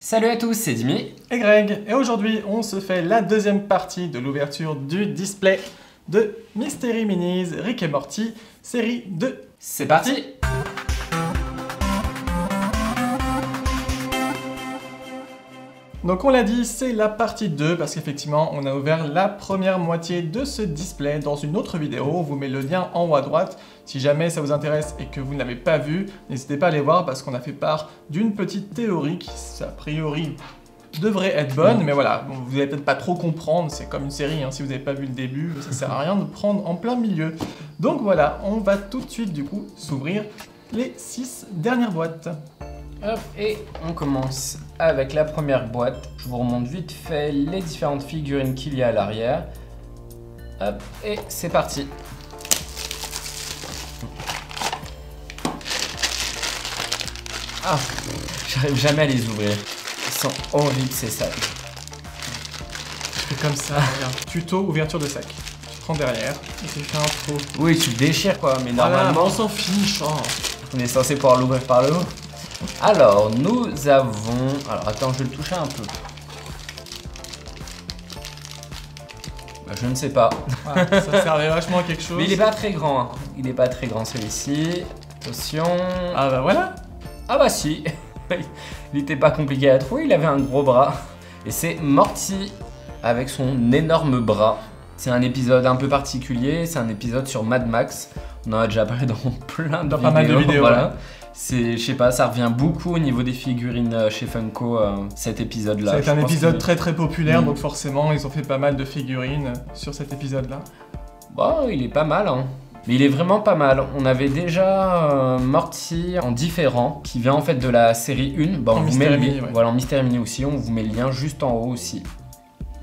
Salut à tous, c'est Dimi et Greg, et aujourd'hui on se fait la deuxième partie de l'ouverture du display de Mystery Minis Rick et Morty, série 2. C'est parti. Donc on l'a dit, c'est la partie 2 parce qu'effectivement on a ouvert la première moitié de ce display dans une autre vidéo. On vous met le lien en haut à droite. Si jamais ça vous intéresse et que vous ne l'avez pas vu, n'hésitez pas à aller voir parce qu'on a fait part d'une petite théorie qui, a priori, devrait être bonne. Mais voilà, bon, vous n'allez peut-être pas trop comprendre, c'est comme une série, hein, si vous n'avez pas vu le début, ça sert à rien de prendre en plein milieu. Donc voilà, on va tout de suite du coup s'ouvrir les 6 dernières boîtes. Hop, et on commence avec la première boîte. Je vous remonte vite fait les différentes figurines qu'il y a à l'arrière. Hop, et c'est parti. Ah, j'arrive jamais à les ouvrir. Ils sont horribles ces sacs. Je fais comme ça, regarde. Tuto ouverture de sac. Tu prends derrière et tu fais un trou. Oui, tu le déchires quoi, mais voilà, normalement... on s'en fiche. Oh. On est censé pouvoir l'ouvrir par le haut. Alors, nous avons... Alors, attends, je vais le toucher un peu. Bah, je ne sais pas. Ah, ça servait vachement à quelque chose. Mais il est pas très grand. Hein. Il est pas très grand celui-ci. Attention. Ah bah voilà. Ah bah si. Il était pas compliqué à trouver, il avait un gros bras. Et c'est Morty avec son énorme bras. C'est un épisode un peu particulier, c'est un épisode sur Mad Max. On en a déjà parlé dans plein de vidéos. Pas mal de vidéos. Voilà. Ouais. C'est, je sais pas, ça revient beaucoup au niveau des figurines chez Funko, cet épisode-là. C'est un épisode très populaire, donc forcément ils ont fait pas mal de figurines sur cet épisode-là. Bon, il est pas mal, hein. Mais il est vraiment pas mal. On avait déjà Morty en différent, qui vient en fait de la série 1. Bon, en Mystery Mini, ouais. Voilà, en Mystery Mini aussi, on vous met le lien juste en haut aussi.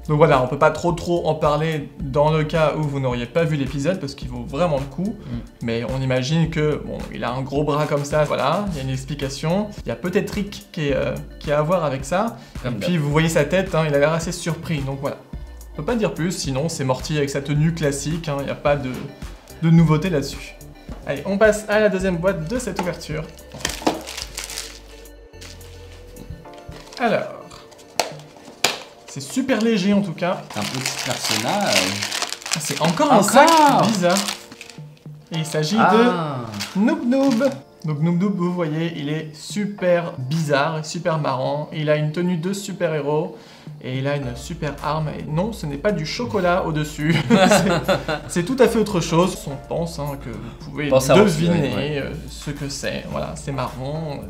Donc voilà, on peut pas trop en parler dans le cas où vous n'auriez pas vu l'épisode parce qu'il vaut vraiment le coup. Mais on imagine que, bon, il a un gros bras comme ça, voilà, il y a une explication. Il y a peut-être Rick qui a à voir avec ça. Comme et puis vous voyez sa tête, hein, il a l'air assez surpris, donc voilà. On peut pas dire plus, sinon c'est Morty avec sa tenue classique, hein, il n'y a pas de nouveauté là-dessus. Allez, on passe à la deuxième boîte de cette ouverture. Alors... C'est super léger en tout cas. Un petit personnage. C'est encore un sac bizarre. Et il s'agit de Noob Noob. Donc Noob Noob, vous voyez, il est super bizarre et super marrant. Il a une tenue de super-héros. Et il a une super arme. Et non, ce n'est pas du chocolat au-dessus. C'est tout à fait autre chose. On pense hein, que vous pouvez deviner ce que c'est. Voilà, c'est marron.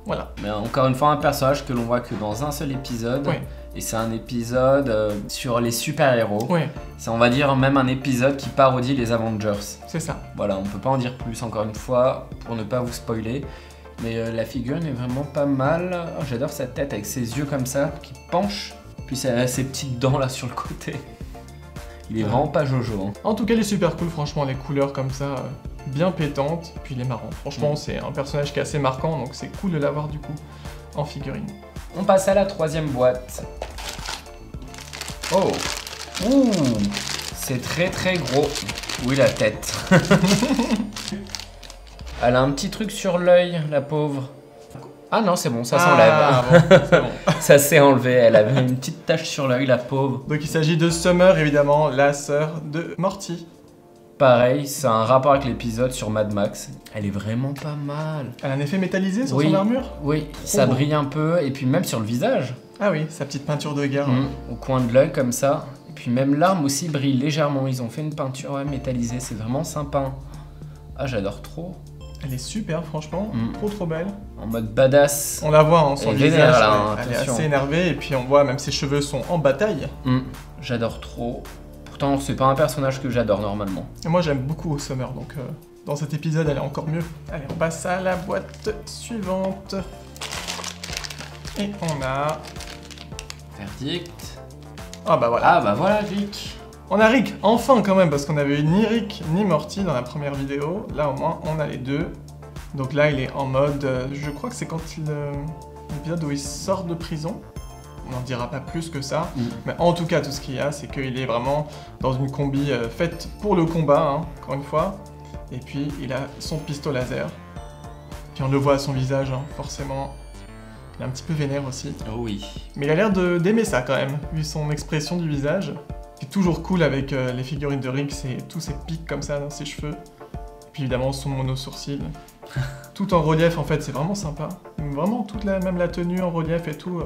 Voilà. Mais encore une fois, un personnage que l'on voit que dans un seul épisode. Oui. Et c'est un épisode sur les super-héros. Oui. C'est, on va dire, même un épisode qui parodie les Avengers. C'est ça. Voilà, on peut pas en dire plus, encore une fois, pour ne pas vous spoiler. Mais la figurine est vraiment pas mal. Oh, j'adore sa tête avec ses yeux comme ça, qui penchent. Puis ses petites dents là sur le côté. Il est vraiment pas Jojo. Hein. En tout cas, il est super cool, franchement, les couleurs comme ça, bien pétantes. Puis il est marrant. Franchement, c'est un personnage qui est assez marquant, donc c'est cool de l'avoir du coup en figurine. On passe à la troisième boîte. Oh! Ouh! C'est très gros. Oui, la tête. Elle a un petit truc sur l'œil, la pauvre. Ah non, c'est bon, ça s'enlève. Bon, c'est bon. Ça s'est enlevé, elle avait une petite tache sur l'œil, la pauvre. Donc il s'agit de Summer, évidemment, la sœur de Morty. Pareil, c'est un rapport avec l'épisode sur Mad Max. Elle est vraiment pas mal. Elle a un effet métallisé sur son armure? Oui, ça brille un peu, et puis même sur le visage. Ah oui, sa petite peinture de guerre. Au coin de l'œil, comme ça. Et puis même l'arme aussi brille légèrement. Ils ont fait une peinture métallisée, c'est vraiment sympa. Ah, j'adore trop. Elle est super, franchement. Trop belle. En mode badass. On la voit, hein, son visage, là, hein, elle est assez énervée, et puis on voit même ses cheveux sont en bataille. J'adore trop. Pourtant, c'est pas un personnage que j'adore normalement. Et moi, j'aime beaucoup Summer, donc dans cet épisode, elle est encore mieux. Allez, on passe à la boîte suivante. Et on a... Verdict. Ah bah voilà. Ah bah voilà, Rick. On a Rick, enfin quand même, parce qu'on avait eu ni Rick ni Morty dans la première vidéo. Là, au moins, on a les deux. Donc là, il est en mode... je crois que c'est quand l'épisode où il sort de prison. On n'en dira pas plus que ça. Mais en tout cas, tout ce qu'il y a, c'est qu'il est vraiment dans une combi faite pour le combat, hein, encore une fois. Et puis, il a son pistolet laser. Puis on le voit à son visage, hein, forcément. Il est un petit peu vénère aussi. Oh oui. Mais il a l'air d'aimer ça quand même, vu son expression du visage. C'est toujours cool avec les figurines de Rick, c'est tous ces pics comme ça dans ses cheveux. Et puis évidemment son mono-sourcil. Tout en relief en fait, c'est vraiment sympa. Vraiment toute même la tenue en relief et tout.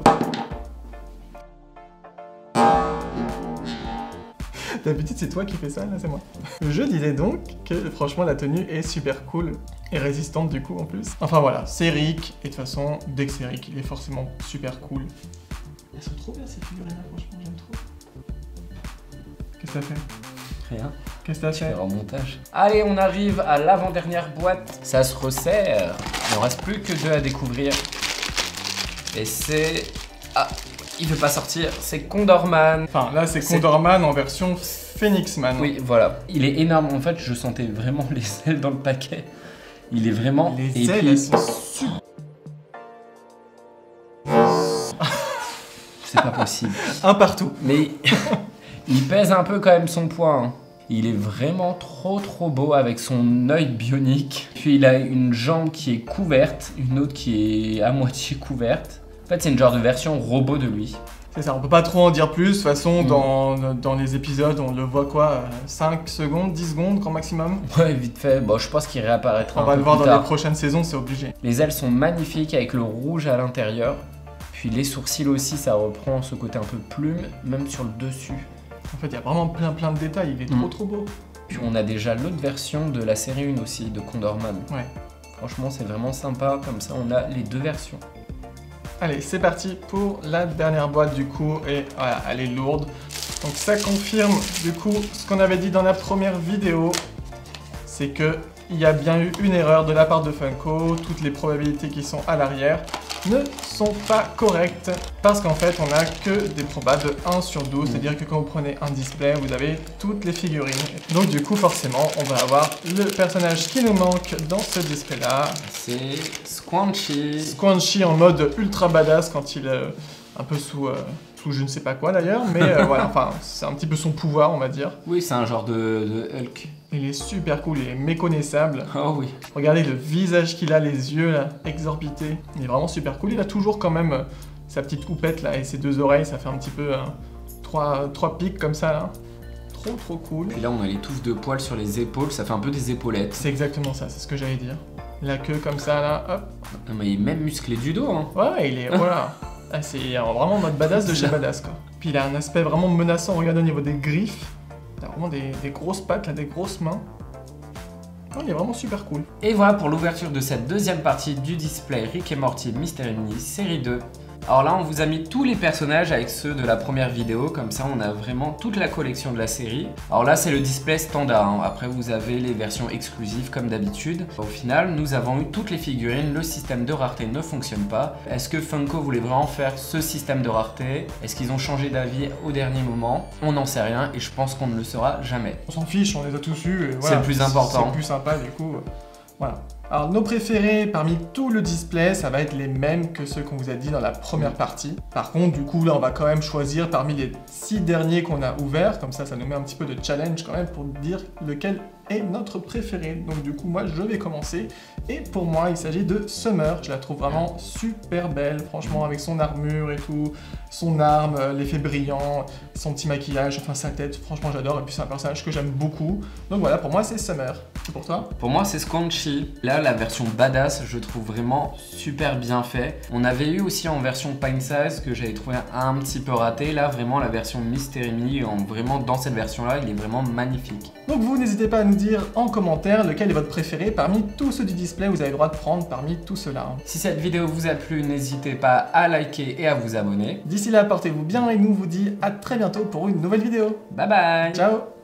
D'habitude c'est toi qui fais ça, là c'est moi. Je disais donc que franchement la tenue est super cool et résistante du coup en plus. Enfin voilà, c'est Rick, et de toute façon, dès que c'est Rick, il est forcément super cool. Elles sont trop bien ces figurines là, franchement, j'aime trop. Qu'est-ce que t'as fait? Rien. Qu'est-ce que t'as fait? En montage. Allez, on arrive à l'avant-dernière boîte. Ça se resserre. Il ne reste plus que 2 à découvrir. Et c'est... Ah, il veut pas sortir. C'est Condorman. Enfin, là, c'est Condorman en version Phoenixman. Oui, voilà. Il est énorme. En fait, je sentais vraiment les ailes dans le paquet. Il est vraiment... Les ailes, elles sont super... C'est pas possible. Un partout. Mais il pèse un peu quand même son poids. Hein. Il est vraiment trop beau avec son œil bionique. Puis il a une jambe qui est couverte, une autre qui est à moitié couverte. En fait, c'est une genre de version robot de lui. C'est ça, on peut pas trop en dire plus. De toute façon, dans les épisodes, on le voit quoi 5 secondes, 10 secondes grand maximum. Ouais, vite fait. Bon, je pense qu'il réapparaîtra. On va le voir dans les prochaines saisons, c'est obligé. Les ailes sont magnifiques avec le rouge à l'intérieur. Puis les sourcils aussi, ça reprend ce côté un peu plume, même sur le dessus. En fait, il y a vraiment plein de détails, il est trop beau. Puis on a déjà l'autre version de la série 1 aussi, de Condorman. Ouais. Franchement, c'est vraiment sympa, comme ça on a les 2 versions. Allez, c'est parti pour la dernière boîte du coup, et voilà, elle est lourde. Donc ça confirme du coup ce qu'on avait dit dans la première vidéo, c'est que il y a bien eu une erreur de la part de Funko, toutes les probabilités qui sont à l'arrière ne sont pas correctes, parce qu'en fait on a que des probas de 1 sur 12, c'est-à-dire que quand vous prenez un display, vous avez toutes les figurines. Donc du coup forcément on va avoir le personnage qui nous manque dans ce display là. C'est Squanchy. Squanchy en mode ultra badass quand il est un peu sous je ne sais pas quoi d'ailleurs, mais voilà, enfin c'est un petit peu son pouvoir on va dire. Oui, c'est un genre de Hulk. Il est super cool, il est méconnaissable. Oh oui. Regardez le visage qu'il a, les yeux là, exorbités. Il est vraiment super cool. Il a toujours quand même sa petite houppette là et ses 2 oreilles, ça fait un petit peu 3 pics comme ça là. Trop cool. Puis là on a les touffes de poils sur les épaules, ça fait un peu des épaulettes. C'est exactement ça, c'est ce que j'allais dire. La queue comme ça là, hop. Non mais il est même musclé du dos hein. Ouais, il est, voilà. Ah, c'est vraiment en mode badass de chez badass quoi. Puis il a un aspect vraiment menaçant, regarde au niveau des griffes. T'as vraiment des grosses pattes là, des grosses mains. Oh, il est vraiment super cool. Et voilà pour l'ouverture de cette deuxième partie du display Rick et Morty Mystery Mini série 2. Alors là on vous a mis tous les personnages avec ceux de la première vidéo, comme ça on a vraiment toute la collection de la série. Alors là c'est le display standard, hein. Après vous avez les versions exclusives comme d'habitude. Au final nous avons eu toutes les figurines, le système de rareté ne fonctionne pas. Est-ce que Funko voulait vraiment faire ce système de rareté? Est-ce qu'ils ont changé d'avis au dernier moment? On n'en sait rien et je pense qu'on ne le saura jamais. On s'en fiche, on les a tous eus. Voilà, c'est le plus important. C'est plus sympa du coup. Voilà. Alors nos préférés parmi tout le display, ça va être les mêmes que ceux qu'on vous a dit dans la première partie. Par contre, du coup là on va quand même choisir parmi les 6 derniers qu'on a ouverts, comme ça nous met un petit peu de challenge quand même pour dire lequel est notre préféré. Donc du coup moi je vais commencer, et pour moi il s'agit de Summer. Je la trouve vraiment super belle, franchement, avec son armure et tout, son arme, l'effet brillant, son petit maquillage, enfin sa tête, franchement j'adore, et puis c'est un personnage que j'aime beaucoup. Donc voilà, pour moi c'est Summer. Et pour toi? Pour moi c'est Squanchy. Là la version badass je trouve vraiment super bien fait. On avait eu aussi en version Pint Size que j'avais trouvé un petit peu raté. Là vraiment la version Mystery Mini, vraiment dans cette version là il est vraiment magnifique. Donc vous n'hésitez pas à nous dire en commentaire lequel est votre préféré parmi tous ceux du display. Vous avez le droit de prendre parmi tous ceux-là. Si cette vidéo vous a plu, n'hésitez pas à liker et à vous abonner. D'ici là, portez-vous bien et nous vous dit à très bientôt pour une nouvelle vidéo. Bye bye. Ciao.